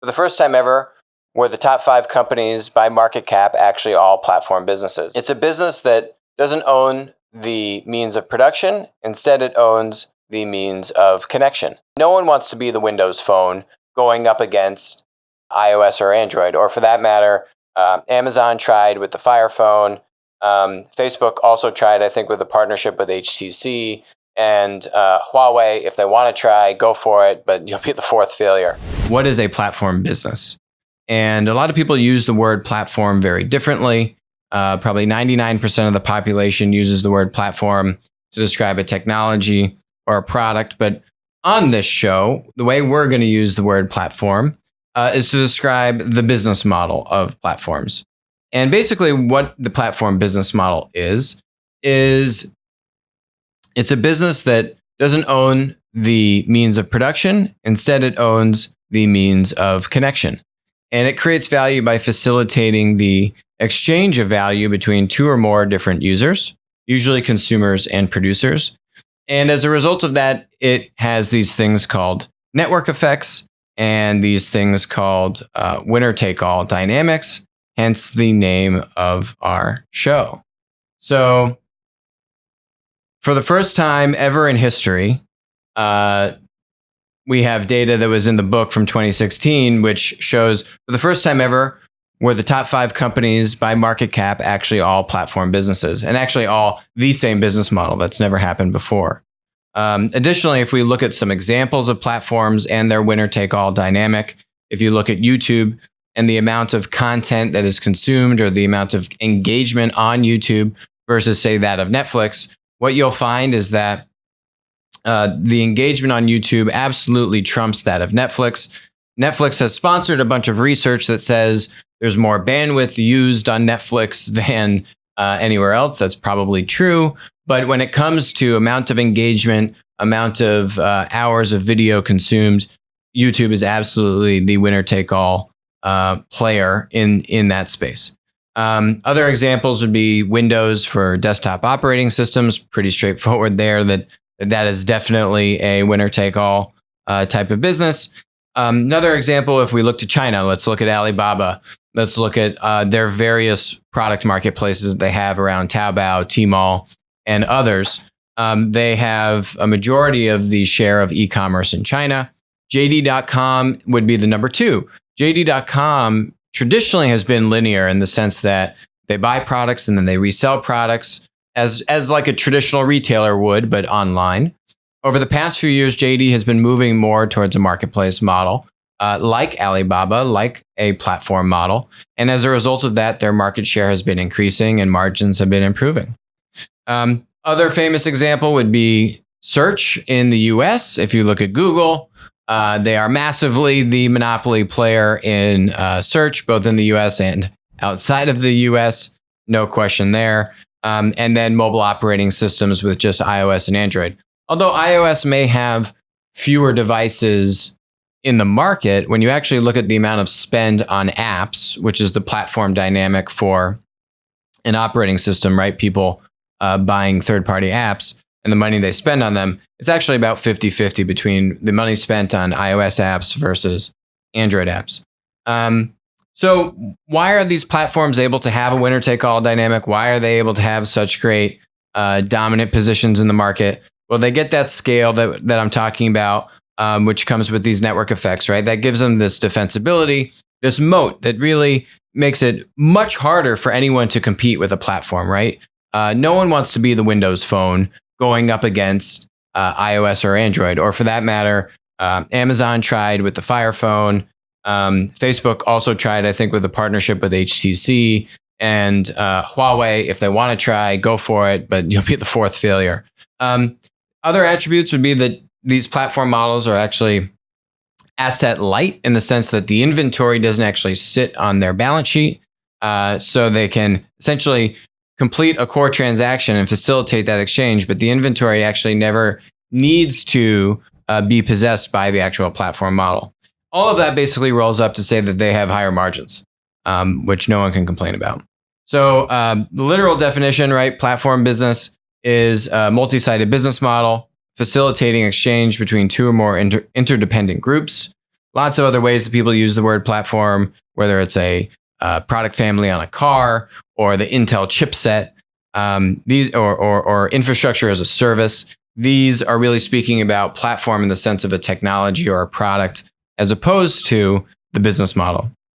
For the first time ever, were the top 5 companies by market cap actually all platform businesses. It's a business that doesn't own the means of production. Instead, it owns the means of connection. No one wants to be the Windows Phone going up against iOS or Android, or for that matter, Amazon tried with the Fire Phone. Facebook also tried, I think, with a partnership with HTC. And Huawei, if they want to try, go for it, but you'll be the 4th failure. What is a platform business? And a lot of people use the word platform very differently. Probably 99% of the population uses the word platform to describe a technology or a product. But on this show, the way we're going to use the word platform is to describe the business model of platforms. And basically what the platform business model is it's a business that doesn't own the means of production. Instead, it owns the means of connection. And it creates value by facilitating the exchange of value between 2 or more different users, usually consumers and producers. And as a result of that, it has these things called network effects and these things called winner-take-all dynamics, hence the name of our show. So for the first time ever in history, we have data that was in the book from 2016, which shows for the first time ever, were the top 5 companies by market cap actually all platform businesses, and actually all the same business model. That's never happened before. Additionally, if we look at some examples of platforms and their winner-take-all dynamic, if you look at YouTube and the amount of content that is consumed or the amount of engagement on YouTube versus, say, that of Netflix, what you'll find is that the engagement on YouTube absolutely trumps that of Netflix. Netflix has sponsored a bunch of research that says there's more bandwidth used on Netflix than anywhere else. That's probably true. But when it comes to amount of engagement, amount of hours of video consumed, YouTube is absolutely the winner-take-all player in that space. Other examples would be Windows for desktop operating systems. Pretty straightforward there. That is definitely a winner-take-all type of business. Another example, if we look to China, let's look at Alibaba. Let's look at their various product marketplaces they have around Taobao, Tmall, and others. They have a majority of the share of e-commerce in China. JD.com would be the number 2. JD.com traditionally has been linear in the sense that they buy products and then they resell products as like a traditional retailer would, but online. Over the past few years, JD has been moving more towards a marketplace model, like Alibaba, like a platform model. And as a result of that, their market share has been increasing and margins have been improving. Other famous example would be search in the US. If you look at Google, they are massively the monopoly player in search, both in the US and outside of the US. No question there. And then mobile operating systems with just iOS and Android. Although iOS may have fewer devices in the market, when you actually look at the amount of spend on apps, which is the platform dynamic for an operating system, right? People buying third-party apps and the money they spend on them, it's actually about 50-50 between the money spent on iOS apps versus Android apps. So why are these platforms able to have a winner-take-all dynamic? Why are they able to have such great dominant positions in the market? Well, they get that scale that I'm talking about, which comes with these network effects, right? That gives them this defensibility, this moat that really makes it much harder for anyone to compete with a platform, right? No one wants to be the Windows Phone going up against iOS or Android, or for that matter, Amazon tried with the Fire Phone. Facebook also tried, I think, with a partnership with HTC, and Huawei, if they want to try, go for it, but you'll be the 4th failure. Other attributes would be that these platform models are actually asset light in the sense that the inventory doesn't actually sit on their balance sheet. So they can essentially complete a core transaction and facilitate that exchange, but the inventory actually never needs to be possessed by the actual platform model. All of that basically rolls up to say that they have higher margins, which no one can complain about. So the literal definition, right? Platform business is a multi-sided business model facilitating exchange between 2 or more interdependent groups. lots of other ways that people use the word platform, whether it's a product family on a car or the Intel chipset, these or infrastructure as a service. These are really speaking about platform in the sense of a technology or a product, as opposed to the business model.